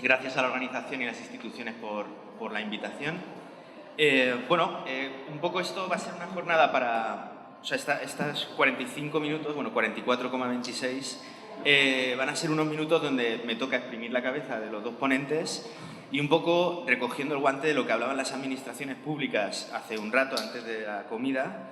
Gracias a la organización y a las instituciones por la invitación. Un poco esto va a ser una jornada para... O sea, estas 45 minutos, bueno, 44,26, van a ser unos minutos donde me toca exprimir la cabeza de los dos ponentes y un poco recogiendo el guante de lo que hablaban las administraciones públicas hace un rato, antes de la comida.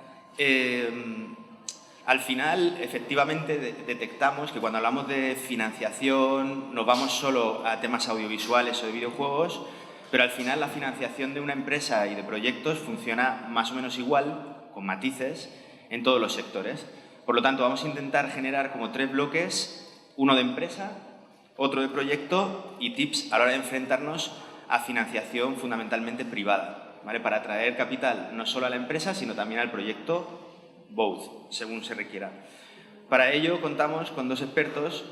Al final, efectivamente, detectamos que cuando hablamos de financiación nos vamos solo a temas audiovisuales o de videojuegos, pero al final la financiación de una empresa y de proyectos funciona más o menos igual, con matices, en todos los sectores. Por lo tanto, vamos a intentar generar como 3 bloques, uno de empresa, otro de proyecto y tips a la hora de enfrentarnos a financiación fundamentalmente privada, ¿vale? Para atraer capital no solo a la empresa, sino también al proyecto, both, según se requiera. Para ello contamos con 2 expertos.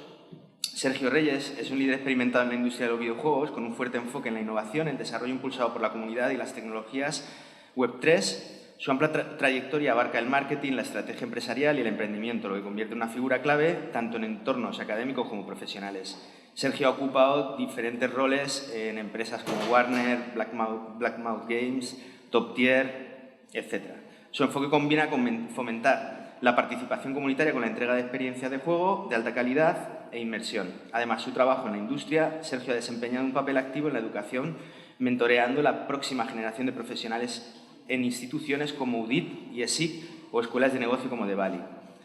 Sergio Reyes es un líder experimentado en la industria de los videojuegos con un fuerte enfoque en la innovación, el desarrollo impulsado por la comunidad y las tecnologías Web3. Su amplia trayectoria abarca el marketing, la estrategia empresarial y el emprendimiento, lo que convierte en una figura clave tanto en entornos académicos como profesionales. Sergio ha ocupado diferentes roles en empresas como Warner, Blackmouth Games, Top Tier, etc. Su enfoque combina con fomentar la participación comunitaria con la entrega de experiencias de juego de alta calidad e inmersión. Además, su trabajo en la industria, Sergio ha desempeñado un papel activo en la educación, mentoreando la próxima generación de profesionales en instituciones como UDIT y ESIC o escuelas de negocio como de Bali.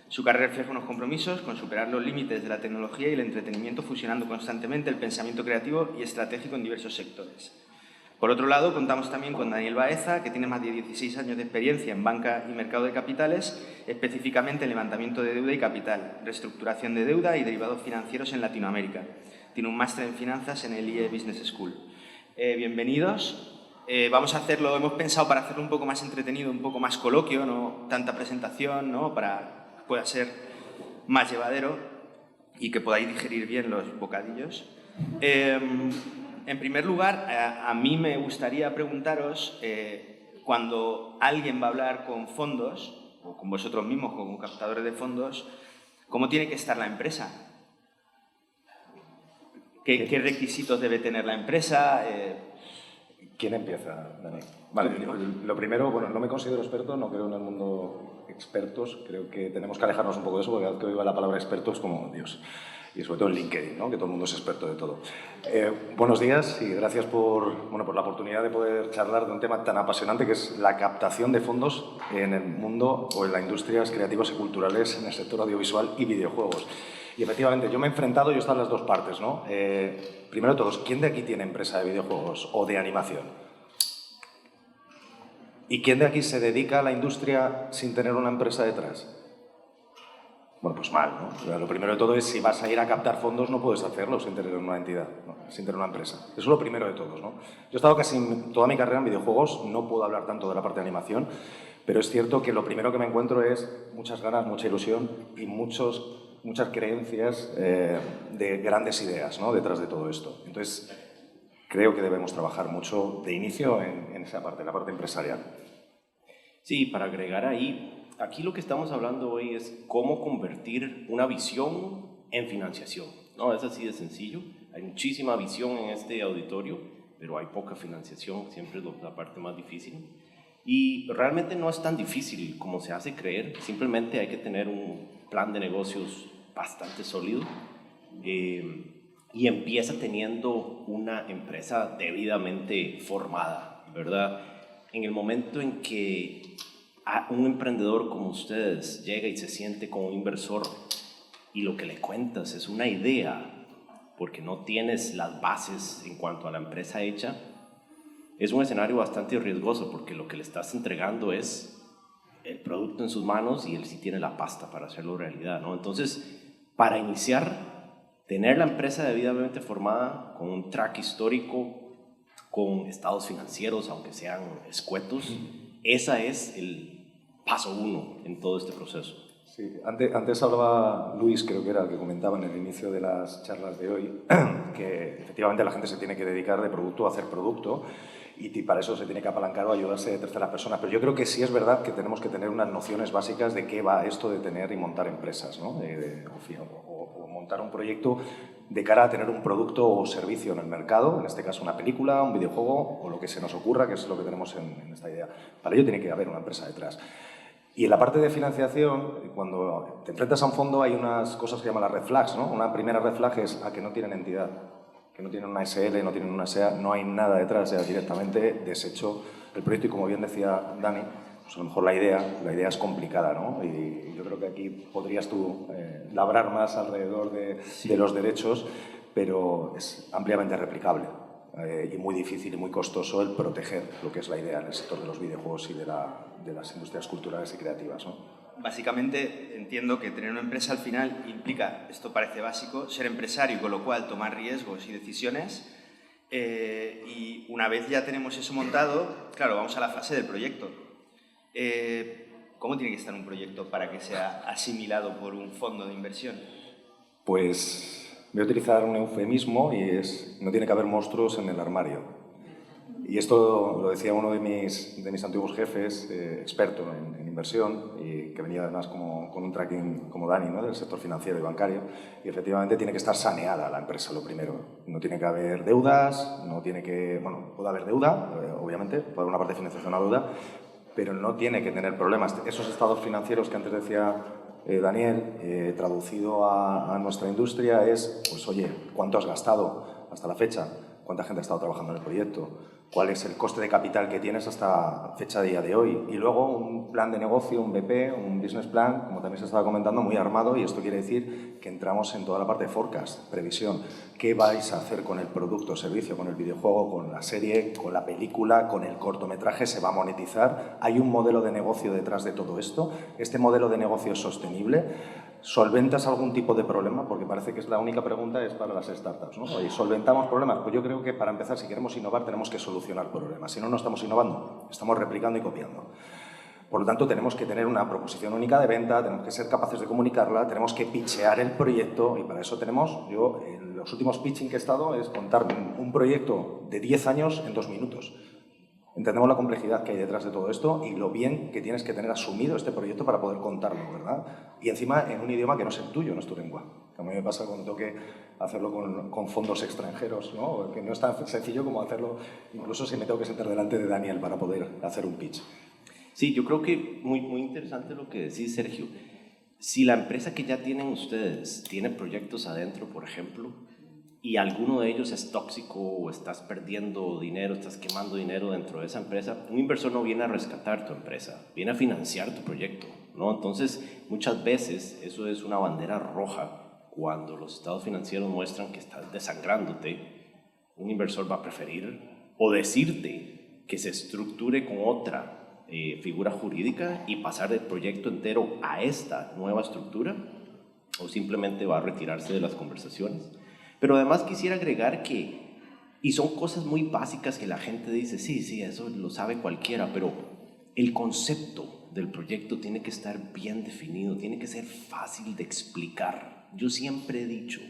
Su carrera refleja unos compromisos con superar los límites de la tecnología y el entretenimiento, fusionando constantemente el pensamiento creativo y estratégico en diversos sectores. Por otro lado, contamos también con Daniel Baeza, que tiene más de 16 años de experiencia en banca y mercado de capitales, específicamente en levantamiento de deuda y capital, reestructuración de deuda y derivados financieros en Latinoamérica. Tiene un máster en finanzas en el IE Business School. Bienvenidos. Vamos a hacerlo, hemos pensado para hacerlo un poco más entretenido, un poco más coloquio, no tanta presentación, ¿no? Para que pueda ser más llevadero y que podáis digerir bien los bocadillos. En primer lugar, a mí me gustaría preguntaros, cuando alguien va a hablar con fondos, o con vosotros mismos, con captadores de fondos, ¿cómo tiene que estar la empresa? ¿Qué requisitos debe tener la empresa? ¿Quién empieza, Dani? Vale, lo primero, bueno, no me considero experto, no creo en el mundo expertos, creo que tenemos que alejarnos un poco de eso, porque cada vez que oigo la palabra experto es como, Dios, y sobre todo en LinkedIn, ¿no? Que todo el mundo es experto de todo. Buenos días y gracias por la oportunidad de poder charlar de un tema tan apasionante que es la captación de fondos en el mundo o en las industrias creativas y culturales en el sector audiovisual y videojuegos. Y efectivamente, yo me he enfrentado, yo he estado en las dos partes, ¿no? Primero de todos, ¿quién de aquí tiene empresa de videojuegos o de animación? ¿Y quién de aquí se dedica a la industria sin tener una empresa detrás? Bueno, pues mal, ¿no? O sea, lo primero de todo es, si vas a ir a captar fondos, no puedes hacerlo sin tener una entidad, ¿no? Sin tener una empresa. Eso es lo primero de todos, ¿no? Yo he estado casi toda mi carrera en videojuegos, no puedo hablar tanto de la parte de animación, pero es cierto que lo primero que me encuentro es muchas ganas, mucha ilusión y muchas creencias de grandes ideas, ¿no? Detrás de todo esto. Entonces, creo que debemos trabajar mucho de inicio en esa parte, en la parte empresarial. Sí, para agregar ahí, aquí lo que estamos hablando hoy es cómo convertir una visión en financiación. No, es así de sencillo. Hay muchísima visión en este auditorio, pero hay poca financiación, siempre es la parte más difícil. Y realmente no es tan difícil como se hace creer, simplemente hay que tener un plan de negocios bastante sólido y empieza teniendo una empresa debidamente formada, ¿verdad? En el momento en que un emprendedor como ustedes llega y se siente como un inversor y lo que le cuentas es una idea, porque no tienes las bases en cuanto a la empresa hecha, es un escenario bastante riesgoso porque lo que le estás entregando es el producto en sus manos y él sí tiene la pasta para hacerlo realidad, ¿no? Entonces, para iniciar, tener la empresa debidamente formada con un track histórico, con estados financieros, aunque sean escuetos, ese es el paso 1 en todo este proceso. Sí, antes hablaba Luis, creo que era el que comentaba en el inicio de las charlas de hoy, que efectivamente la gente se tiene que dedicar de producto a hacer producto y para eso se tiene que apalancar o ayudarse de terceras personas. Pero yo creo que sí es verdad que tenemos que tener unas nociones básicas de qué va esto de tener y montar empresas, ¿no? o montar un proyecto de cara a tener un producto o servicio en el mercado, en este caso una película, un videojuego o lo que se nos ocurra, que es lo que tenemos en esta idea. Para ello tiene que haber una empresa detrás. Y en la parte de financiación, cuando te enfrentas a un fondo hay unas cosas que llaman las red flags, ¿no? Una primera red flag es a que no tienen entidad, que no tienen una SL, no tienen una SEA, no hay nada detrás, ya directamente deshecho el proyecto. Y como bien decía Dani, pues a lo mejor la idea es complicada, ¿no? Y yo creo que aquí podrías tú labrar más alrededor de los derechos, pero es ampliamente replicable y muy difícil y muy costoso el proteger lo que es la idea en el sector de los videojuegos y de las industrias culturales y creativas, ¿no? Básicamente entiendo que tener una empresa al final implica, esto parece básico, ser empresario y con lo cual tomar riesgos y decisiones. Y una vez ya tenemos eso montado, claro, vamos a la fase del proyecto. ¿Cómo tiene que estar un proyecto para que sea asimilado por un fondo de inversión? Pues voy a utilizar un eufemismo y es: no tiene que haber monstruos en el armario. Y esto lo decía uno de mis antiguos jefes, experto en inversión, y que venía además con un tracking como Dani, ¿no? Del sector financiero y bancario. Y efectivamente tiene que estar saneada la empresa, lo primero. No tiene que haber deudas, no tiene que... Bueno, puede haber deuda, obviamente, puede haber una parte de financiación a deuda, pero no tiene que tener problemas. Esos estados financieros que antes decía Daniel, traducido a nuestra industria, es, pues oye, ¿cuánto has gastado hasta la fecha? ¿Cuánta gente ha estado trabajando en el proyecto? ¿Cuál es el coste de capital que tienes hasta fecha de día de hoy? Y luego un plan de negocio, un BP, un business plan, como también se estaba comentando, muy armado, y esto quiere decir que entramos en toda la parte de forecast, previsión. ¿Qué vais a hacer con el producto o servicio, con el videojuego, con la serie, con la película, con el cortometraje? ¿Se va a monetizar? ¿Hay un modelo de negocio detrás de todo esto? ¿Este modelo de negocio es sostenible? ¿Solventas algún tipo de problema? Porque parece que es la única pregunta es para las startups, ¿no? Oye, ¿solventamos problemas? Pues yo creo que para empezar, si queremos innovar, tenemos que solucionar problemas. Si no, no estamos innovando, estamos replicando y copiando. Por lo tanto, tenemos que tener una proposición única de venta, tenemos que ser capaces de comunicarla, tenemos que pitchear el proyecto y para eso tenemos, yo en los últimos pitching que he estado, es contar un proyecto de 10 años en 2 minutos. Entendemos la complejidad que hay detrás de todo esto y lo bien que tienes que tener asumido este proyecto para poder contarlo, ¿verdad? Y encima en un idioma que no es el tuyo, no es tu lengua. A mí me pasa cuando tengo que hacerlo con fondos extranjeros, ¿no? Que no es tan sencillo como hacerlo, incluso si me tengo que sentar delante de Daniel para poder hacer un pitch. Sí, yo creo que muy interesante lo que decís, Sergio. Si la empresa que ya tienen ustedes tiene proyectos adentro, por ejemplo, y alguno de ellos es tóxico o estás perdiendo dinero, estás quemando dinero dentro de esa empresa, un inversor no viene a rescatar tu empresa, viene a financiar tu proyecto, ¿no? Entonces, muchas veces eso es una bandera roja cuando los estados financieros muestran que estás desangrándote. Un inversor va a preferir o decirte que se estructure con otra figura jurídica y pasar del proyecto entero a esta nueva estructura, o simplemente va a retirarse de las conversaciones. Pero además quisiera agregar que, y son cosas muy básicas que la gente dice, sí, eso lo sabe cualquiera, pero el concepto del proyecto tiene que estar bien definido, tiene que ser fácil de explicar. Yo siempre he dicho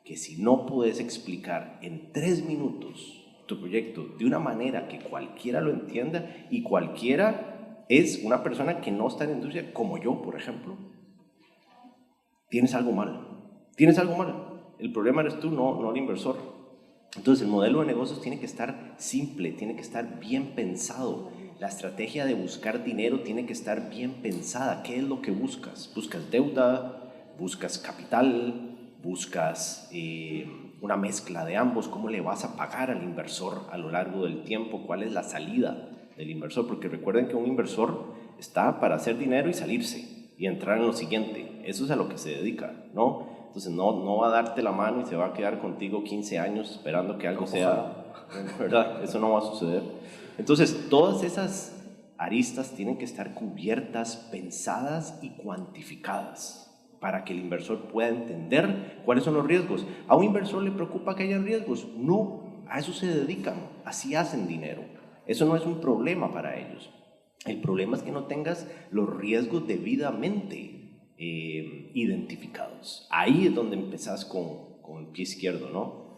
que si no puedes explicar en 3 minutos tu proyecto de una manera que cualquiera lo entienda, y cualquiera es una persona que no está en la industria, como yo, por ejemplo, tienes algo mal. El problema eres tú, no el inversor. Entonces, el modelo de negocios tiene que estar simple, tiene que estar bien pensado. La estrategia de buscar dinero tiene que estar bien pensada. ¿Qué es lo que buscas? ¿Buscas deuda? ¿Buscas capital? ¿Buscas una mezcla de ambos? ¿Cómo le vas a pagar al inversor a lo largo del tiempo? ¿Cuál es la salida del inversor? Porque recuerden que un inversor está para hacer dinero y salirse y entrar en lo siguiente. Eso es a lo que se dedica, ¿no? Entonces no va a darte la mano y se va a quedar contigo 15 años esperando que algo sea, ¿verdad? Eso no va a suceder. Entonces, todas esas aristas tienen que estar cubiertas, pensadas y cuantificadas para que el inversor pueda entender cuáles son los riesgos. ¿A un inversor le preocupa que haya riesgos? No, a eso se dedican, así hacen dinero. Eso no es un problema para ellos. El problema es que no tengas los riesgos debidamente identificados. Ahí es donde empezás con el pie izquierdo, ¿no?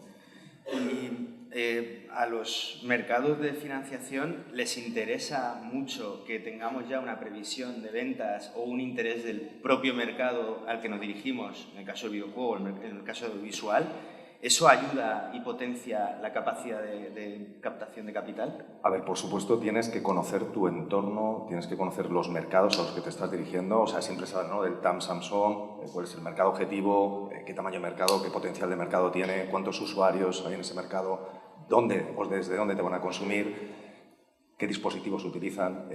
Y a los mercados de financiación les interesa mucho que tengamos ya una previsión de ventas o un interés del propio mercado al que nos dirigimos, en el caso del videojuego, en el caso del visual. ¿Eso ayuda y potencia la capacidad de captación de capital? A ver, por supuesto, tienes que conocer tu entorno, tienes que conocer los mercados a los que te estás dirigiendo. O sea, siempre sabes, ¿no?, del TAM Samsung, cuál es el mercado objetivo, qué tamaño de mercado, qué potencial de mercado tiene, cuántos usuarios hay en ese mercado, dónde o desde dónde te van a consumir, qué dispositivos utilizan.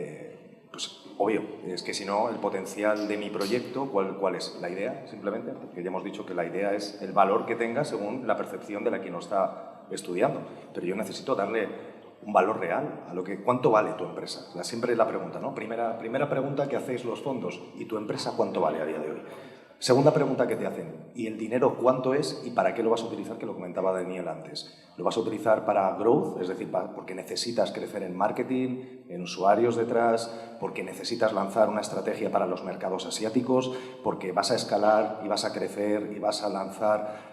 Pues obvio, es que si no, el potencial de mi proyecto, ¿cuál es? La idea, simplemente, porque ya hemos dicho que la idea es el valor que tenga según la percepción de la que lo está estudiando. Pero yo necesito darle un valor real a lo que, ¿cuánto vale tu empresa? Siempre la pregunta, ¿no? Primera pregunta que hacéis los fondos, ¿y tu empresa cuánto vale a día de hoy? Segunda pregunta que te hacen, ¿y el dinero cuánto es y para qué lo vas a utilizar? Que lo comentaba Daniel antes. ¿Lo vas a utilizar para growth? Es decir, porque necesitas crecer en marketing, en usuarios detrás, porque necesitas lanzar una estrategia para los mercados asiáticos, porque vas a escalar y vas a crecer y vas a lanzar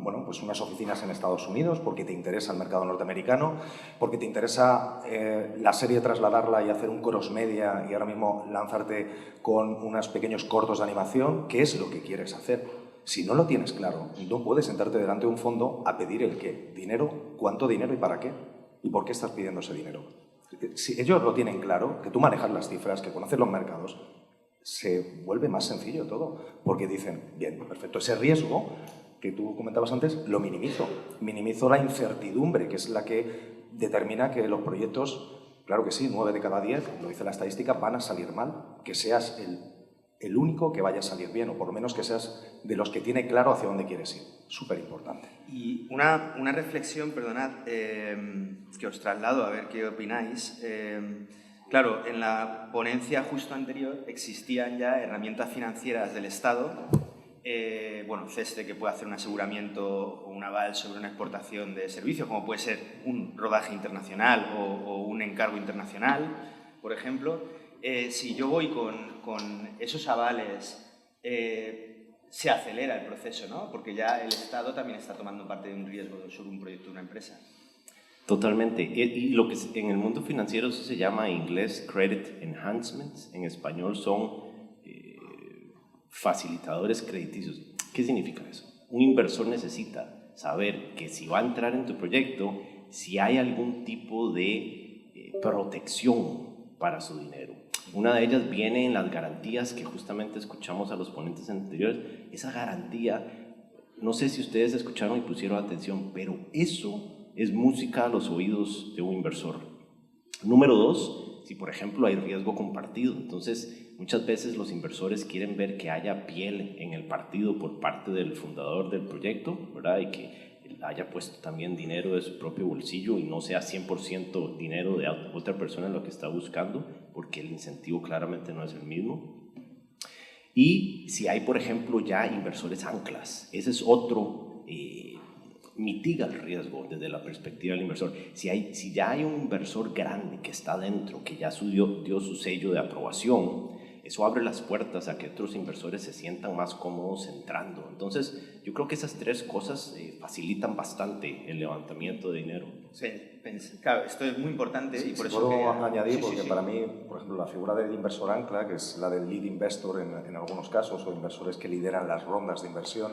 bueno, pues unas oficinas en Estados Unidos, porque te interesa el mercado norteamericano, porque te interesa la serie trasladarla y hacer un cross media y ahora mismo lanzarte con unos pequeños cortos de animación. ¿Qué es lo que quieres hacer? Si no lo tienes claro, no puedes sentarte delante de un fondo a pedir el qué. ¿Dinero? ¿Cuánto dinero y para qué? ¿Y por qué estás pidiendo ese dinero? Si ellos lo tienen claro, que tú manejas las cifras, que conoces los mercados, se vuelve más sencillo todo. Porque dicen, bien, perfecto, ese riesgo que tú comentabas antes, lo minimizo. Minimizo la incertidumbre, que es la que determina que los proyectos, claro que sí, 9 de cada 10, lo dice la estadística, van a salir mal. Que seas el único que vaya a salir bien, o por lo menos que seas de los que tiene claro hacia dónde quieres ir. Súper importante. Y una reflexión, perdonad, que os traslado a ver qué opináis. Claro, en la ponencia justo anterior existían ya herramientas financieras del Estado, bueno, CESTE, que puede hacer un aseguramiento o un aval sobre una exportación de servicios, como puede ser un rodaje internacional o un encargo internacional, por ejemplo. Si yo voy con esos avales, se acelera el proceso, ¿no? Porque ya el Estado también está tomando parte de un riesgo sobre un proyecto de una empresa. Totalmente. Y lo que en el mundo financiero eso se llama en inglés credit enhancements, en español son facilitadores crediticios. ¿Qué significa eso? Un inversor necesita saber que si va a entrar en tu proyecto, si hay algún tipo de protección para su dinero. Una de ellas viene en las garantías que justamente escuchamos a los ponentes anteriores. Esa garantía, no sé si ustedes escucharon y pusieron atención, pero eso es música a los oídos de un inversor. Número 2, si por ejemplo hay riesgo compartido, entonces muchas veces los inversores quieren ver que haya piel en el partido por parte del fundador del proyecto, ¿verdad? Y que haya puesto también dinero de su propio bolsillo y no sea 100% dinero de otra persona en lo que está buscando, porque el incentivo claramente no es el mismo. Y si hay, por ejemplo, ya inversores anclas, ese es otro, mitiga el riesgo desde la perspectiva del inversor. Si ya hay un inversor grande que está dentro, que ya dio su sello de aprobación, eso abre las puertas a que otros inversores se sientan más cómodos entrando. Entonces, yo creo que esas tres cosas facilitan bastante el levantamiento de dinero. Sí, claro, esto es muy importante. Sí, y por si eso puedo añadir, sí, porque sí. para mí, por ejemplo, la figura del inversor ancla, que es la del lead investor en algunos casos, o inversores que lideran las rondas de inversión,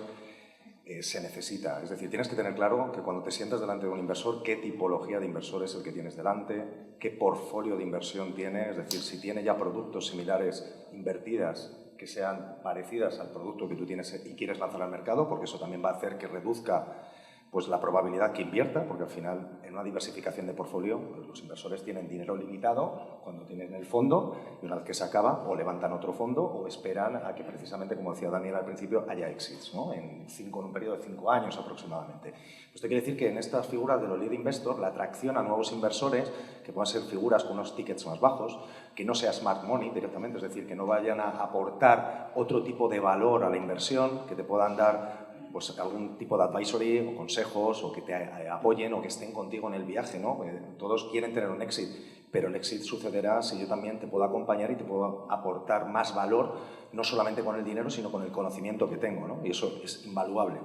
se necesita. Es decir, tienes que tener claro que cuando te sientas delante de un inversor, qué tipología de inversor es el que tienes delante, qué portfolio de inversión tiene, es decir, si tiene ya productos similares invertidas que sean parecidas al producto que tú tienes y quieres lanzar al mercado, porque eso también va a hacer que reduzca pues la probabilidad que invierta, porque al final en una diversificación de portfolio pues los inversores tienen dinero limitado cuando tienen el fondo y una vez que se acaba o levantan otro fondo o esperan a que precisamente, como decía Daniel al principio, haya exits, ¿no? En un periodo de 5 años aproximadamente. Esto quiere decir que en estas figuras de los lead investor la atracción a nuevos inversores, que puedan ser figuras con unos tickets más bajos, que no sea smart money directamente, es decir, que no vayan a aportar otro tipo de valor a la inversión, que te puedan dar pues algún tipo de advisory o consejos o que te apoyen o que estén contigo en el viaje, ¿no? Todos quieren tener un exit, pero el exit sucederá si yo también te puedo acompañar y te puedo aportar más valor, no solamente con el dinero, sino con el conocimiento que tengo, ¿no? Y eso es invaluable.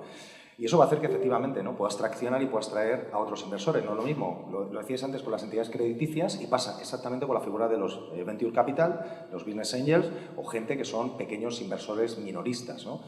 Y eso va a hacer que efectivamente, ¿no?, puedas traccionar y puedas traer a otros inversores. No es lo mismo, lo decías antes, con las entidades crediticias y pasa exactamente con la figura de los Venture Capital, los Business Angels o gente que son pequeños inversores minoristas, ¿no?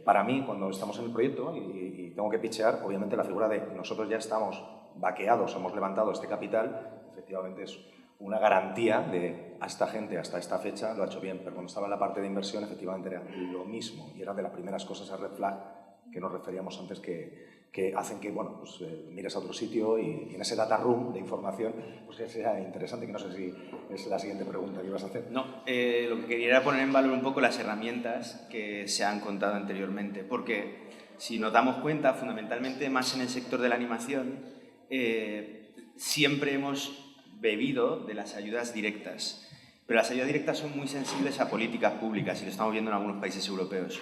Para mí, cuando estamos en el proyecto y tengo que pitchear, obviamente la figura de nosotros ya estamos vaqueados, hemos levantado este capital, efectivamente es una garantía de a esta gente hasta esta fecha lo ha hecho bien, pero cuando estaba en la parte de inversión efectivamente era lo mismo y era de las primeras cosas a red flag que nos referíamos antes que hacen que, bueno, pues mires a otro sitio y en ese data room de información pues sea interesante, que no sé si es la siguiente pregunta que ibas a hacer. No, lo que quería era poner en valor un poco las herramientas que se han contado anteriormente, porque si nos damos cuenta, fundamentalmente más en el sector de la animación, siempre hemos bebido de las ayudas directas, pero las ayudas directas son muy sensibles a políticas públicas y lo estamos viendo en algunos países europeos,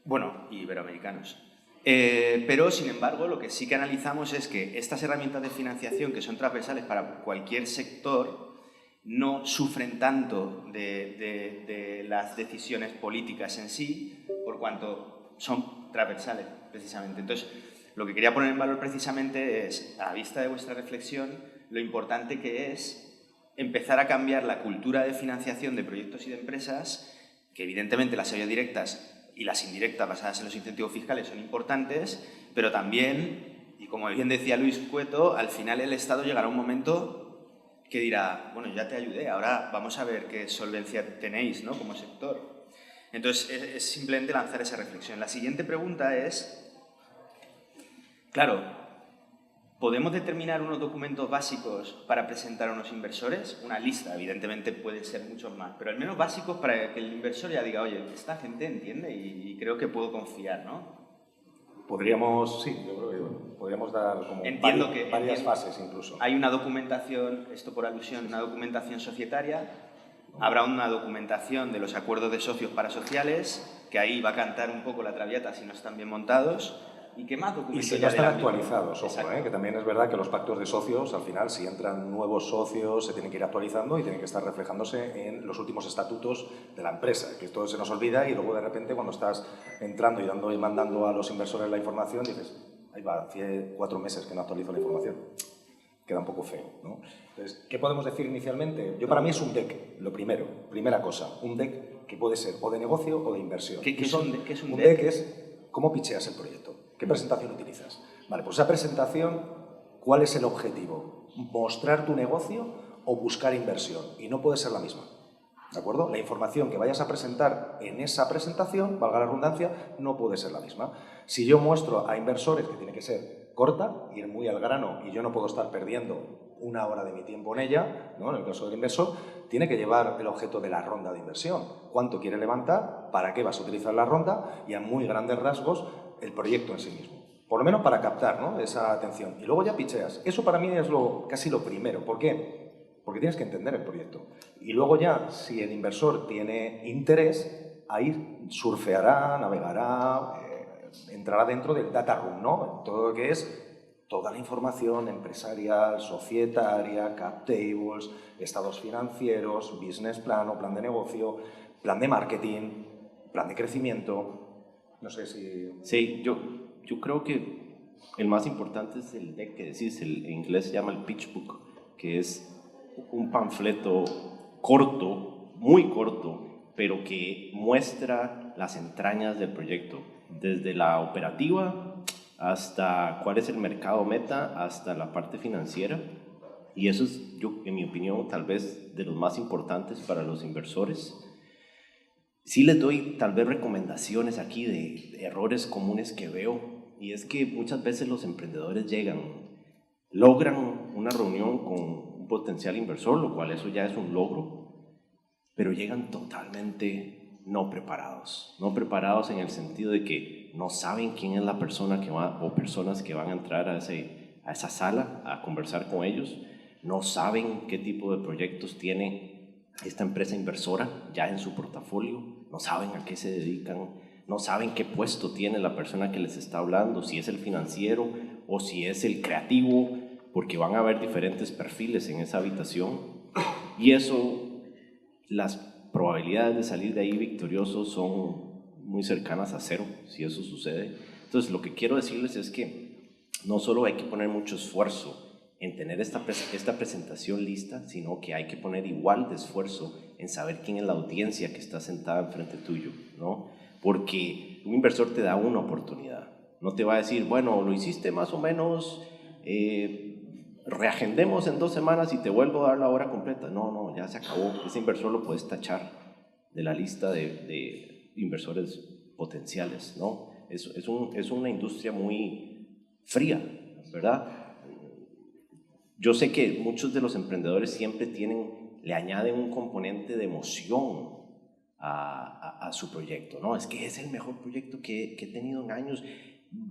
bueno, y iberoamericanos. Pero, sin embargo, lo que sí que analizamos es que estas herramientas de financiación, que son transversales para cualquier sector, no sufren tanto de las decisiones políticas en sí, por cuanto son transversales, precisamente. Entonces, lo que quería poner en valor precisamente es, a vista de vuestra reflexión, lo importante que es empezar a cambiar la cultura de financiación de proyectos y de empresas, que evidentemente las ayudas directas y las indirectas basadas en los incentivos fiscales son importantes, pero también, y como bien decía Luis Cueto, al final el Estado llegará a un momento que dirá, bueno, ya te ayudé, ahora vamos a ver qué solvencia tenéis, ¿no?, como sector. Entonces, es simplemente lanzar esa reflexión. La siguiente pregunta es, claro, ¿podemos determinar unos documentos básicos para presentar a unos inversores? Una lista, evidentemente puede ser muchos más, pero al menos básicos para que el inversor ya diga, oye, esta gente entiende y creo que puedo confiar, ¿no? Podríamos, sí, yo creo que podríamos dar como varias fases incluso. Hay una documentación, esto por alusión, una documentación societaria, habrá una documentación de los acuerdos de socios parasociales, que ahí va a cantar un poco la traviata si no están bien montados. ¿Y qué más documentos? Y si no están actualizados, ojo, que también es verdad que los pactos de socios, al final, si entran nuevos socios, se tienen que ir actualizando y tienen que estar reflejándose en los últimos estatutos de la empresa, que todo se nos olvida y luego de repente cuando estás entrando y dando y mandando a los inversores la información, dices, ahí va, hace 4 meses que no actualizo la información. Queda un poco feo, ¿no? Entonces, ¿qué podemos decir inicialmente? Para mí es un deck, lo primero, primera cosa, un deck que puede ser o de negocio o de inversión. ¿Qué es un deck? Un deck es cómo pitcheas el proyecto. ¿Qué presentación utilizas? Vale, pues esa presentación, ¿cuál es el objetivo? ¿Mostrar tu negocio o buscar inversión? Y no puede ser la misma, ¿de acuerdo? La información que vayas a presentar en esa presentación, valga la redundancia, no puede ser la misma. Si yo muestro a inversores que tiene que ser corta, ir muy al grano y yo no puedo estar perdiendo 1 hora de mi tiempo en ella, ¿no?, en el caso del inversor, tiene que llevar el objeto de la ronda de inversión. ¿Cuánto quiere levantar? ¿Para qué vas a utilizar la ronda? Y a muy grandes rasgos, el proyecto en sí mismo. Por lo menos para captar, ¿no?, esa atención. Y luego ya pitcheas. Eso para mí es casi lo primero. ¿Por qué? Porque tienes que entender el proyecto. Y luego ya, si el inversor tiene interés, ahí surfeará, navegará, entrará dentro del data room, ¿no? Todo lo que es toda la información empresarial, societaria, cap tables, estados financieros, business plan o plan de negocio, plan de marketing, plan de crecimiento. No sé si... Sí, yo creo que el más importante es el deck que decís, en inglés se llama el pitch book, que es un panfleto corto, muy corto, pero que muestra las entrañas del proyecto, desde la operativa hasta cuál es el mercado meta, hasta la parte financiera. Y eso es, en mi opinión, tal vez de los más importantes para los inversores. Sí les doy tal vez recomendaciones aquí de errores comunes que veo, y es que muchas veces los emprendedores logran una reunión con un potencial inversor, lo cual eso ya es un logro, pero llegan totalmente no preparados en el sentido de que no saben quién es la persona que va o personas que van a entrar a esa sala a conversar con ellos, no saben qué tipo de proyectos tiene esta empresa inversora ya en su portafolio, no saben a qué se dedican, no saben qué puesto tiene la persona que les está hablando, si es el financiero o si es el creativo, porque van a haber diferentes perfiles en esa habitación, y eso, las probabilidades de salir de ahí victoriosos son muy cercanas a 0, si eso sucede. Entonces, lo que quiero decirles es que no solo hay que poner mucho esfuerzo en tener esta presentación lista, sino que hay que poner igual de esfuerzo en saber quién es la audiencia que está sentada enfrente tuyo, ¿no? Porque un inversor te da una oportunidad. No te va a decir, bueno, lo hiciste más o menos, reagendemos en 2 semanas y te vuelvo a dar la hora completa. No, ya se acabó. Ese inversor lo puedes tachar de la lista de inversores potenciales, ¿no? Es una industria muy fría, ¿verdad? Yo sé que muchos de los emprendedores siempre le añaden un componente de emoción a su proyecto, ¿no? Es que es el mejor proyecto que he tenido en años,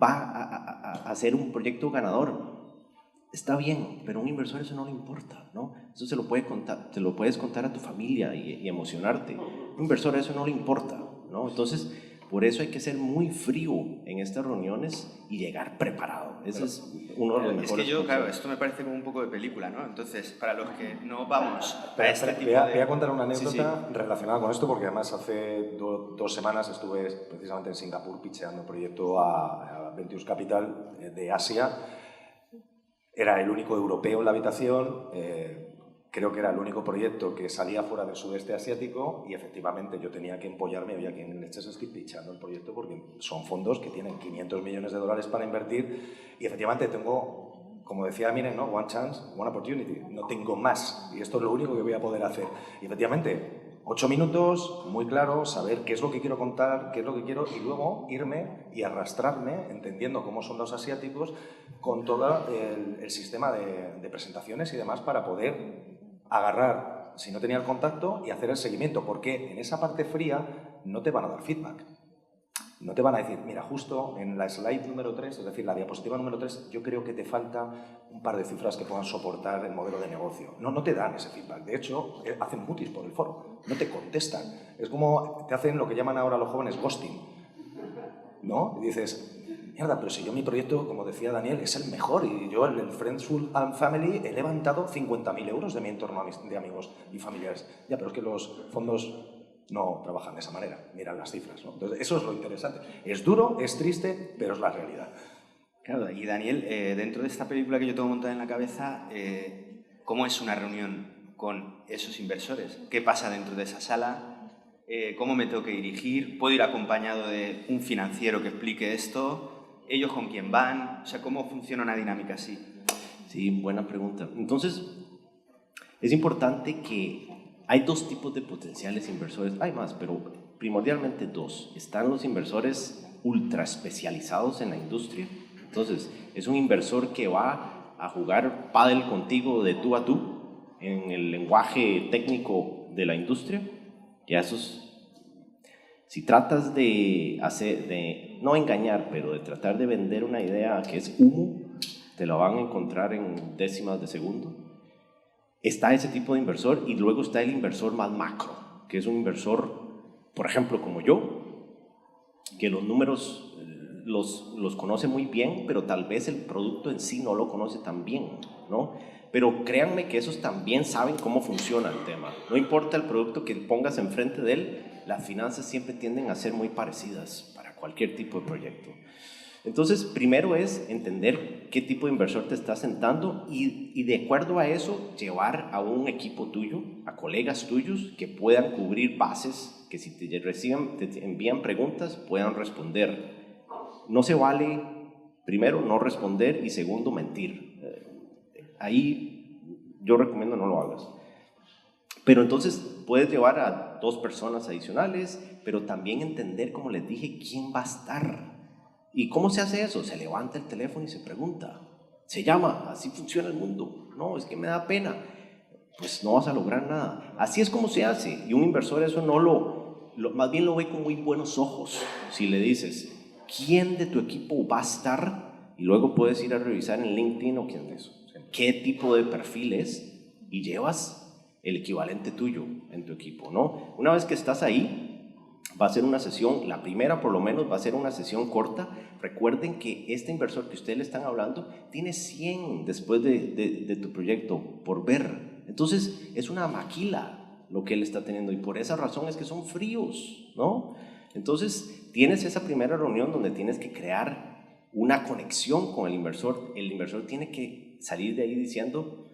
va a ser un proyecto ganador. Está bien, pero a un inversor eso no le importa, ¿no? Eso se lo puedes contar a tu familia y emocionarte. A un inversor eso no le importa, ¿no? Entonces, por eso hay que ser muy frío en estas reuniones y llegar preparado. Ese es uno de los mejores. Es que yo, claro, esto me parece como un poco de película, ¿no? Entonces, para los que no vamos a este tipo Voy a contar una anécdota Sí. relacionada con esto, porque además hace 2 semanas estuve precisamente en Singapur pitcheando un proyecto a Ventures Capital de Asia. Era el único europeo en la habitación, creo que era el único proyecto que salía fuera del sudeste asiático y efectivamente yo tenía que empollarme, oye, aquí en leches estoy pitchando el proyecto porque son fondos que tienen 500 millones de dólares para invertir y efectivamente tengo, como decía Miren, ¿no? One chance, one opportunity, no tengo más y esto es lo único que voy a poder hacer. Y efectivamente, 8 minutos, muy claro, saber qué es lo que quiero contar, qué es lo que quiero y luego irme y arrastrarme, entendiendo cómo son los asiáticos, con todo el sistema de presentaciones y demás para poder agarrar, si no tenía el contacto, y hacer el seguimiento, porque en esa parte fría no te van a dar feedback. No te van a decir, mira, justo en la slide número 3, es decir, la diapositiva número 3, yo creo que te falta un par de cifras que puedan soportar el modelo de negocio. No te dan ese feedback. De hecho, hacen mutis por el foro. No te contestan. Es como te hacen lo que llaman ahora los jóvenes ghosting, ¿no? Y dices, mierda, pero si yo mi proyecto, como decía Daniel, es el mejor y yo en el Friendsful and Family he levantado 50.000 euros de mi entorno de amigos y familiares. Ya, pero es que los fondos no trabajan de esa manera, miran las cifras, ¿no? Entonces, eso es lo interesante. Es duro, es triste, pero es la realidad. Claro, y Daniel, dentro de esta película que yo tengo montada en la cabeza, ¿cómo es una reunión con esos inversores? ¿Qué pasa dentro de esa sala? ¿Cómo me tengo que dirigir? ¿Puedo ir acompañado de un financiero que explique esto? ¿Ellos con quién van? O sea, ¿cómo funciona una dinámica así? Sí, buena pregunta. Entonces, es importante que hay 2 tipos de potenciales inversores. Hay más, pero primordialmente 2. Están los inversores ultra especializados en la industria. Entonces, es un inversor que va a jugar pádel contigo de tú a tú en el lenguaje técnico de la industria. Ya si tratas de no engañar, pero de tratar de vender una idea que es humo, te la van a encontrar en décimas de segundo. Está ese tipo de inversor y luego está el inversor más macro, que es un inversor, por ejemplo, como yo, que los números los conoce muy bien, pero tal vez el producto en sí no lo conoce tan bien, ¿no? Pero créanme que esos también saben cómo funciona el tema. No importa el producto que pongas enfrente de él, las finanzas siempre tienden a ser muy parecidas para cualquier tipo de proyecto. Entonces, primero es entender qué tipo de inversor te está sentando y de acuerdo a eso, llevar a un equipo tuyo, a colegas tuyos que puedan cubrir bases, que si te envían preguntas, puedan responder. No se vale, primero, no responder y segundo, mentir. Ahí yo recomiendo no lo hagas. Pero entonces puedes llevar a 2 personas adicionales, pero también entender, como les dije, quién va a estar. ¿Y cómo se hace eso? Se levanta el teléfono y se pregunta. Se llama, así funciona el mundo. No, es que me da pena. Pues no vas a lograr nada. Así es como se hace. Y un inversor eso más bien lo ve con muy buenos ojos. Si le dices, ¿quién de tu equipo va a estar? Y luego puedes ir a revisar en LinkedIn o quién de eso. ¿Qué tipo de perfil es? Y llevas el equivalente tuyo en tu equipo, ¿no? Una vez que estás ahí, va a ser una sesión, la primera por lo menos va a ser una sesión corta. Recuerden que este inversor que ustedes le están hablando tiene 100 después de tu proyecto por ver. Entonces es una maquila lo que él está teniendo y por esa razón es que son fríos, ¿no? Entonces tienes esa primera reunión donde tienes que crear una conexión con el inversor tiene que salir de ahí diciendo,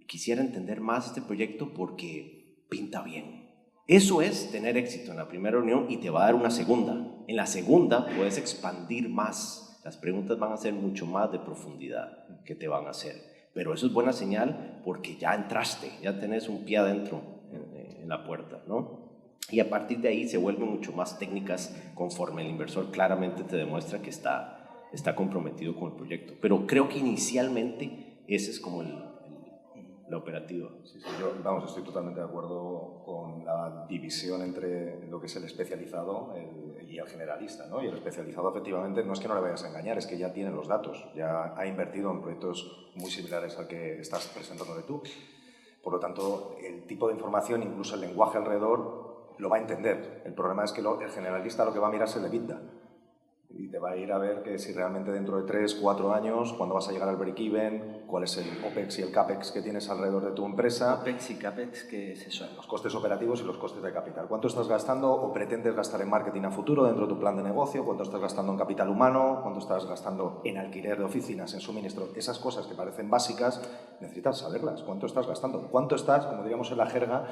quisiera entender más este proyecto porque pinta bien. Eso es tener éxito en la primera reunión y te va a dar una segunda. En la segunda puedes expandir más. Las preguntas van a ser mucho más de profundidad que te van a hacer. Pero eso es buena señal porque ya entraste, ya tenés un pie adentro en la puerta, ¿no? Y a partir de ahí se vuelven mucho más técnicas conforme el inversor claramente te demuestra que está comprometido con el proyecto. Pero creo que inicialmente ese es como la operativa. Sí, yo, estoy totalmente de acuerdo con la división entre lo que es el especializado y el generalista, ¿no? Y el especializado, efectivamente, no es que no le vayas a engañar, es que ya tiene los datos, ya ha invertido en proyectos muy similares al que estás presentándole tú. Por lo tanto, el tipo de información, incluso el lenguaje alrededor, lo va a entender. El problema es que el generalista lo que va a mirar es el EBITDA. Y te va a ir a ver que si realmente dentro de 3, 4 años, cuando vas a llegar al break-even, cuál es el OPEX y el CAPEX que tienes alrededor de tu empresa. OPEX y CAPEX, ¿qué es eso? Los costes operativos y los costes de capital. ¿Cuánto estás gastando o pretendes gastar en marketing a futuro dentro de tu plan de negocio? ¿Cuánto estás gastando en capital humano? ¿Cuánto estás gastando en alquiler de oficinas, en suministro? Esas cosas que parecen básicas, necesitas saberlas. ¿Cuánto estás gastando? ¿Cuánto estás, como diríamos en la jerga,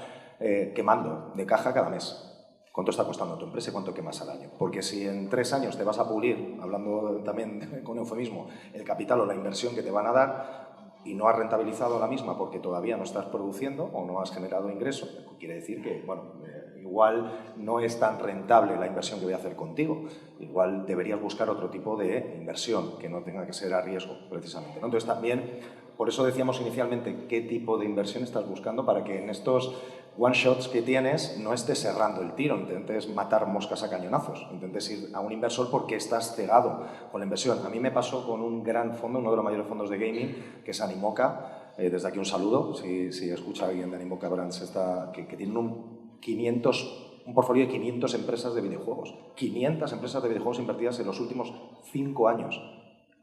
quemando de caja cada mes? ¿Cuánto está costando tu empresa y cuánto quemas al año? Porque si en 3 años te vas a pulir, hablando también con eufemismo, el capital o la inversión que te van a dar y no has rentabilizado la misma porque todavía no estás produciendo o no has generado ingreso, quiere decir que, bueno, igual no es tan rentable la inversión que voy a hacer contigo. Igual deberías buscar otro tipo de inversión que no tenga que ser a riesgo, precisamente, ¿no? Entonces también, por eso decíamos inicialmente qué tipo de inversión estás buscando para que en estos one-shots que tienes no estés cerrando el tiro, intentes matar moscas a cañonazos, intentes ir a un inversor porque estás cegado con la inversión. A mí me pasó con un gran fondo, uno de los mayores fondos de gaming, que es Animoca. Desde aquí un saludo, si escucha alguien de Animoca Brands, que tienen un portfolio de 500 empresas de videojuegos. 500 empresas de videojuegos invertidas en los últimos 5 años.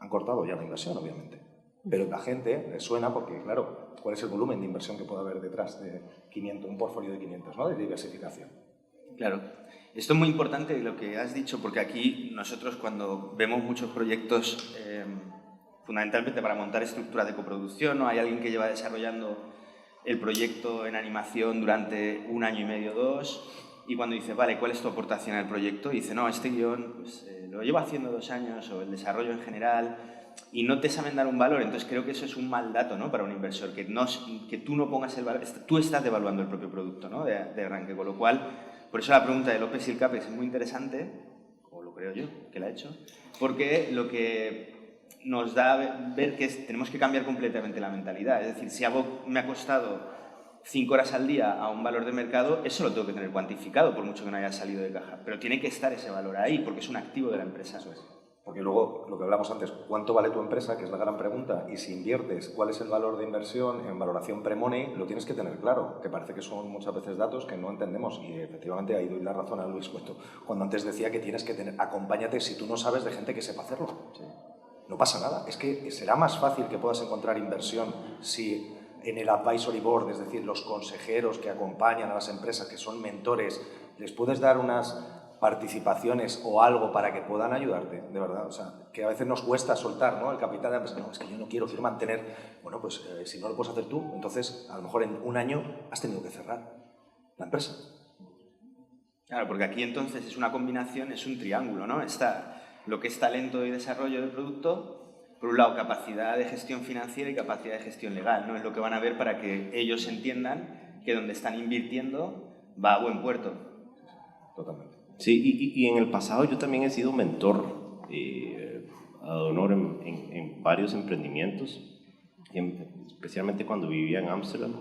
Han cortado ya la inversión, obviamente. Pero la gente le suena porque, claro, ¿cuál es el volumen de inversión que puede haber detrás de 500, un portfolio de 500, ¿no? De diversificación? Claro. Esto es muy importante lo que has dicho, porque aquí nosotros cuando vemos muchos proyectos, fundamentalmente para montar estructuras de coproducción, ¿no? Hay alguien que lleva desarrollando el proyecto en animación durante 1 año y medio, 2, y cuando dice, vale, ¿cuál es tu aportación al proyecto? Y dice, no, este guión pues, lo llevo haciendo 2 años, o el desarrollo en general, y no te saben dar un valor. Entonces creo que eso es un mal dato, ¿no? Para un inversor, que tú no pongas el valor, tú estás devaluando el propio producto, ¿no? de arranque, con lo cual, por eso la pregunta del OPEX y el CAPEX es muy interesante, o lo creo yo, que la he hecho, porque lo que nos da ver que tenemos que cambiar completamente la mentalidad. Es decir, si algo me ha costado 5 horas al día a un valor de mercado, eso lo tengo que tener cuantificado, por mucho que no haya salido de caja, pero tiene que estar ese valor ahí, porque es un activo de la empresa. Eso es. Porque luego, lo que hablamos antes, ¿cuánto vale tu empresa? Que es la gran pregunta. Y si inviertes, ¿cuál es el valor de inversión en valoración pre-money? Lo tienes que tener claro, que parece que son muchas veces datos que no entendemos. Y efectivamente ahí doy la razón a Luis cuando antes decía que tienes que acompáñate si tú no sabes de gente que sepa hacerlo. Sí. No pasa nada. Es que será más fácil que puedas encontrar inversión si en el advisory board, es decir, los consejeros que acompañan a las empresas, que son mentores, les puedes dar unas participaciones o algo para que puedan ayudarte, de verdad. O sea, que a veces nos cuesta soltar, ¿no? El capital de la empresa. No, es que yo no quiero mantener. Bueno, pues si no lo puedes hacer tú, entonces a lo mejor en 1 año has tenido que cerrar la empresa. Claro, porque aquí entonces es una combinación, es un triángulo, ¿no? Está lo que es talento y desarrollo del producto, por un lado capacidad de gestión financiera y capacidad de gestión legal, ¿no? Es lo que van a ver para que ellos entiendan que donde están invirtiendo va a buen puerto. Totalmente. Sí, y en el pasado yo también he sido mentor ad honor en varios emprendimientos, especialmente cuando vivía en Ámsterdam.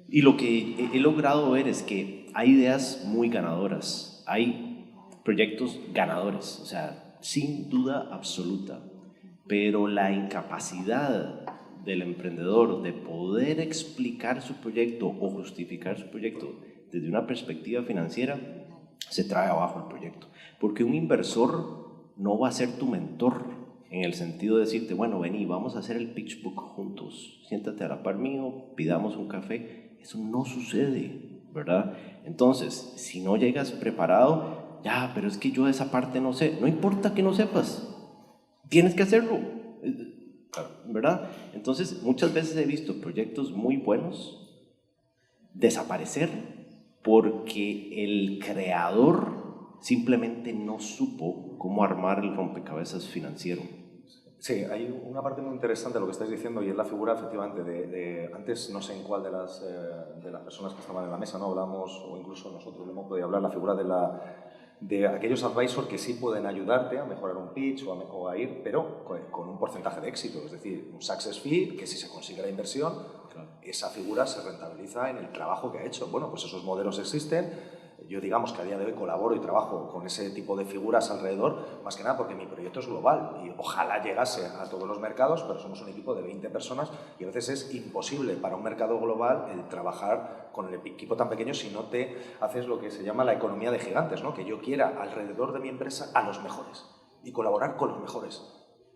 Y lo que he logrado ver es que hay ideas muy ganadoras, hay proyectos ganadores, o sea, sin duda absoluta, pero la incapacidad del emprendedor de poder explicar su proyecto o justificar su proyecto desde una perspectiva financiera se trae abajo el proyecto, porque un inversor no va a ser tu mentor en el sentido de decirte, bueno, vení, vamos a hacer el pitch book juntos, siéntate a la par mío, pidamos un café. Eso no sucede, ¿verdad? Entonces, si no llegas preparado, ya, pero es que yo esa parte no sé, no importa que no sepas, tienes que hacerlo, ¿verdad? Entonces, muchas veces he visto proyectos muy buenos desaparecer porque el creador simplemente no supo cómo armar el rompecabezas financiero. Sí, hay una parte muy interesante de lo que estáis diciendo y es la figura efectivamente antes no sé en cuál de las personas que estaban en la mesa no hablamos, o incluso nosotros hemos podido hablar, la figura de aquellos advisors que sí pueden ayudarte a mejorar un pitch o a ir, pero con un porcentaje de éxito, es decir, un success fee, que si se consigue la inversión, claro, esa figura se rentabiliza en el trabajo que ha hecho. Bueno, pues esos modelos existen. Yo digamos que a día de hoy colaboro y trabajo con ese tipo de figuras alrededor, más que nada porque mi proyecto es global y ojalá llegase a todos los mercados, pero somos un equipo de 20 personas y a veces es imposible para un mercado global el trabajar con el equipo tan pequeño si no te haces lo que se llama la economía de gigantes, ¿no? Que yo quiera alrededor de mi empresa a los mejores y colaborar con los mejores.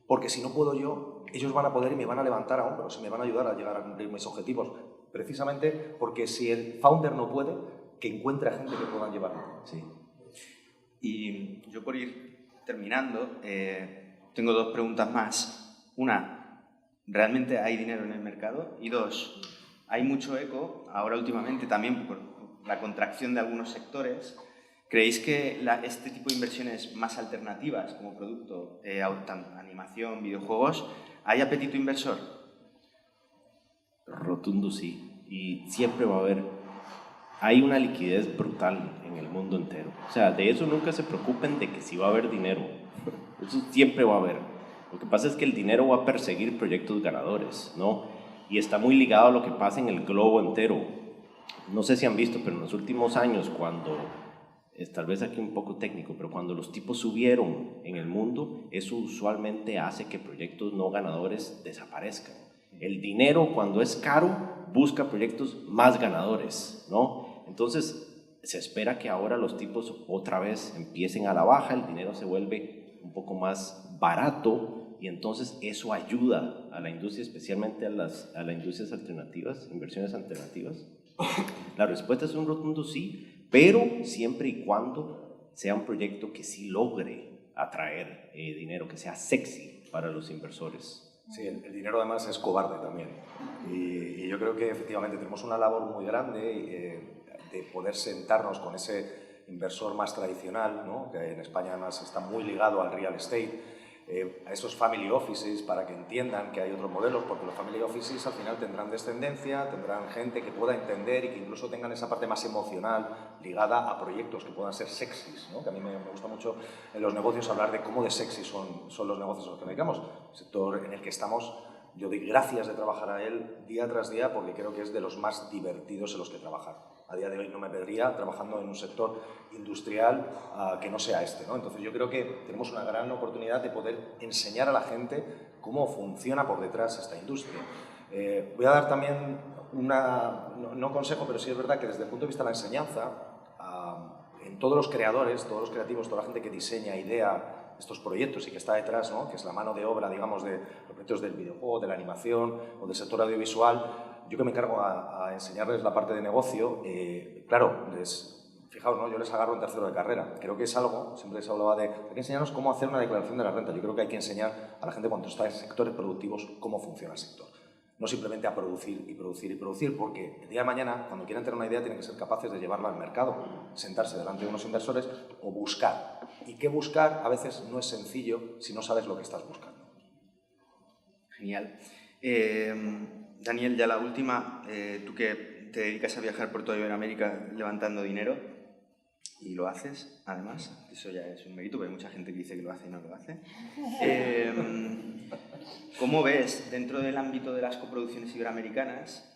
Porque si no puedo yo, ellos van a poder y me van a levantar a hombros y me van a ayudar a llegar a cumplir mis objetivos. Precisamente porque si el founder no puede, que encuentre a gente que puedan llevarlo. Sí. Y yo por ir terminando, tengo dos preguntas más. Una, ¿realmente hay dinero en el mercado? Y dos, hay mucho eco, ahora últimamente también por la contracción de algunos sectores. ¿Creéis que este tipo de inversiones más alternativas como producto, animación, videojuegos, hay apetito inversor? Rotundo sí, y siempre va a haber. Hay una liquidez brutal en el mundo entero. O sea, de eso nunca se preocupen de que si va a haber dinero. Eso siempre va a haber. Lo que pasa es que el dinero va a perseguir proyectos ganadores, ¿no? Y está muy ligado a lo que pasa en el globo entero. No sé si han visto, pero en los últimos años, cuando, tal vez aquí un poco técnico, pero cuando los tipos subieron en el mundo, eso usualmente hace que proyectos no ganadores desaparezcan. El dinero, cuando es caro, busca proyectos más ganadores, ¿no? Entonces, se espera que ahora los tipos otra vez empiecen a la baja, el dinero se vuelve un poco más barato y entonces eso ayuda a la industria, especialmente a las industrias alternativas, inversiones alternativas. La respuesta es un rotundo sí, pero siempre y cuando sea un proyecto que sí logre atraer dinero, que sea sexy para los inversores. Sí, el dinero además es cobarde también y yo creo que efectivamente tenemos una labor muy grande de poder sentarnos con ese inversor más tradicional, ¿no? Que en España además está muy ligado al real estate, a esos family offices para que entiendan que hay otros modelos, porque los family offices al final tendrán descendencia, tendrán gente que pueda entender y que incluso tengan esa parte más emocional ligada a proyectos que puedan ser sexys, ¿no? Que a mí me gusta mucho en los negocios hablar de cómo de sexy son los negocios a los que nos dedicamos, el sector en el que estamos. Yo doy gracias de trabajar a él día tras día porque creo que es de los más divertidos en los que trabajar. A día de hoy no me vería trabajando en un sector industrial que no sea este, ¿no? Entonces yo creo que tenemos una gran oportunidad de poder enseñar a la gente cómo funciona por detrás esta industria. Voy a dar también no consejo, pero sí es verdad que desde el punto de vista de la enseñanza, en todos los creadores, todos los creativos, toda la gente que diseña, idea estos proyectos y que está detrás, ¿no? Que es la mano de obra, digamos, de los proyectos del videojuego, de la animación o del sector audiovisual, yo que me encargo a enseñarles la parte de negocio, claro, fijaos, ¿no? Yo les agarro en tercero de carrera. Creo que es algo, siempre se hablaba hay que enseñarnos cómo hacer una declaración de la renta. Yo creo que hay que enseñar a la gente cuando está en sectores productivos cómo funciona el sector. No simplemente a producir y producir y producir, porque el día de mañana, cuando quieran tener una idea, tienen que ser capaces de llevarla al mercado, sentarse delante de unos inversores o buscar. Y qué buscar a veces no es sencillo si no sabes lo que estás buscando. Genial. Daniel, ya la última, tú que te dedicas a viajar por toda Iberoamérica levantando dinero, y lo haces, además, eso ya es un mérito, porque hay mucha gente que dice que lo hace y no lo hace. ¿Cómo ves dentro del ámbito de las coproducciones iberoamericanas,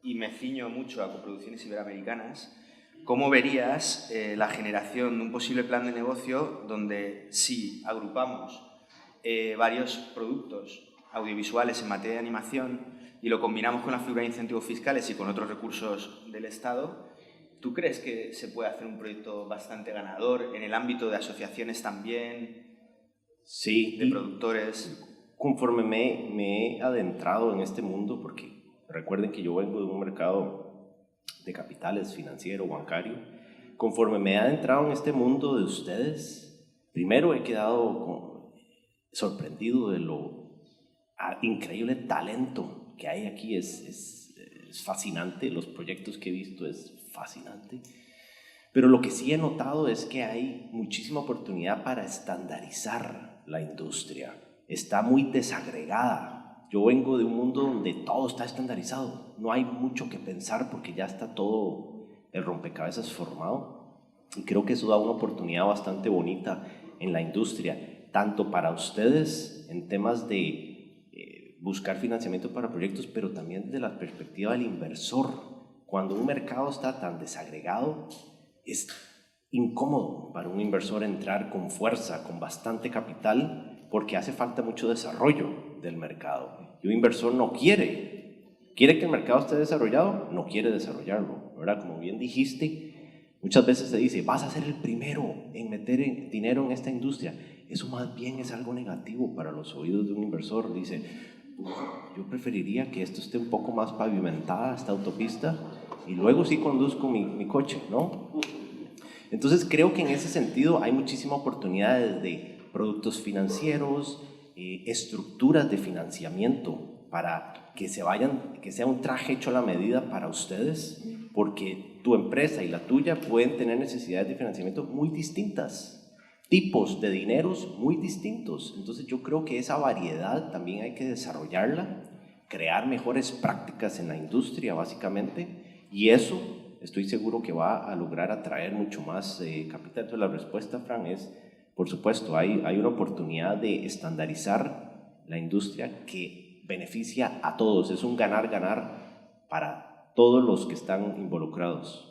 y me ciño mucho a coproducciones iberoamericanas, cómo verías la generación de un posible plan de negocio donde si agrupamos varios productos audiovisuales en materia de animación y lo combinamos con la figura de incentivos fiscales y con otros recursos del Estado, ¿tú crees que se puede hacer un proyecto bastante ganador en el ámbito de asociaciones también? Sí. De productores. Conforme me he adentrado en este mundo, porque recuerden que yo vengo de un mercado de capitales, financiero, bancario, conforme me he adentrado en este mundo de ustedes, primero he quedado sorprendido de lo increíble talento que hay aquí. Es fascinante, los proyectos que he visto es fascinante. Pero lo que sí he notado es que hay muchísima oportunidad para estandarizar la industria. Está muy desagregada. Yo vengo de un mundo donde todo está estandarizado. No hay mucho que pensar porque ya está todo el rompecabezas formado. Y creo que eso da una oportunidad bastante bonita en la industria, tanto para ustedes en temas de buscar financiamiento para proyectos, pero también desde la perspectiva del inversor. Cuando un mercado está tan desagregado, es incómodo para un inversor entrar con fuerza, con bastante capital, porque hace falta mucho desarrollo del mercado. Y un inversor no quiere que el mercado esté desarrollado, no quiere desarrollarlo, ¿verdad? Como bien dijiste, muchas veces se dice, vas a ser el primero en meter dinero en esta industria. Eso más bien es algo negativo para los oídos de un inversor. Dice, yo preferiría que esto esté un poco más pavimentada, esta autopista, y luego sí conduzco mi coche, ¿no? Entonces creo que en ese sentido hay muchísima oportunidad de productos financieros, estructuras de financiamiento para que sea un traje hecho a la medida para ustedes, porque tu empresa y la tuya pueden tener necesidades de financiamiento muy distintas, tipos de dineros muy distintos. Entonces yo creo que esa variedad también hay que desarrollarla, crear mejores prácticas en la industria básicamente, y eso estoy seguro que va a lograr atraer mucho más capital. Entonces la respuesta, Fran, es, por supuesto, hay una oportunidad de estandarizar la industria que beneficia a todos. Es un ganar-ganar para todos los que están involucrados.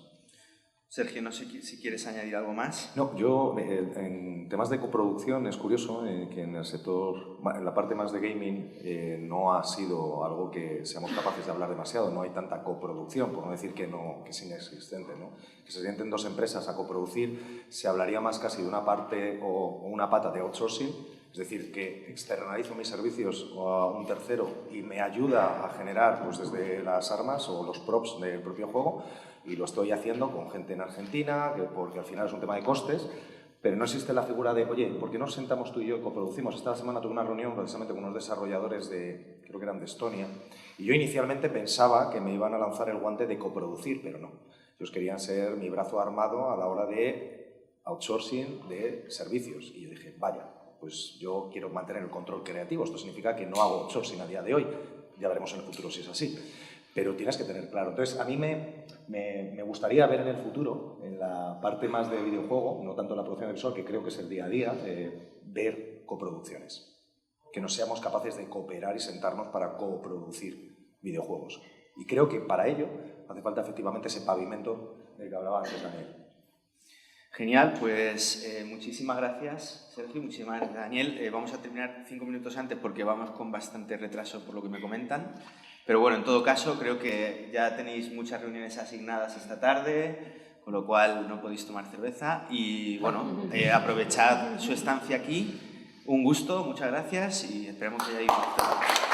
Sergio, no sé si quieres añadir algo más. No, yo en temas de coproducción es curioso que en el sector, en la parte más de gaming, no ha sido algo que seamos capaces de hablar demasiado. No hay tanta coproducción, por no decir que es inexistente, ¿no? Que se sienten dos empresas a coproducir, se hablaría más casi de una parte o una pata de outsourcing, es decir, que externalizo mis servicios a un tercero y me ayuda a generar pues, desde las armas o los props del propio juego, y lo estoy haciendo con gente en Argentina, porque al final es un tema de costes, pero no existe la figura de, oye, ¿por qué no nos sentamos tú y yo y coproducimos? Esta semana tuve una reunión precisamente con unos desarrolladores creo que eran de Estonia, y yo inicialmente pensaba que me iban a lanzar el guante de coproducir, pero no. Ellos querían ser mi brazo armado a la hora de outsourcing de servicios, y yo dije, vaya, pues yo quiero mantener el control creativo. Esto significa que no hago outsourcing a día de hoy. Ya veremos en el futuro si es así. Pero tienes que tener claro. Entonces, a mí me gustaría ver en el futuro, en la parte más de videojuego, no tanto en la producción audiovisual, que creo que es el día a día, ver coproducciones. Que nos seamos capaces de cooperar y sentarnos para coproducir videojuegos. Y creo que para ello hace falta efectivamente ese pavimento del que hablaba antes Daniel. Genial, pues muchísimas gracias, Sergio, muchísimas gracias, Daniel. Vamos a terminar 5 minutos antes porque vamos con bastante retraso por lo que me comentan. Pero bueno, en todo caso, creo que ya tenéis muchas reuniones asignadas esta tarde, con lo cual no podéis tomar cerveza. Y bueno, aprovechad su estancia aquí. Un gusto, muchas gracias y esperemos que hayáis gustado.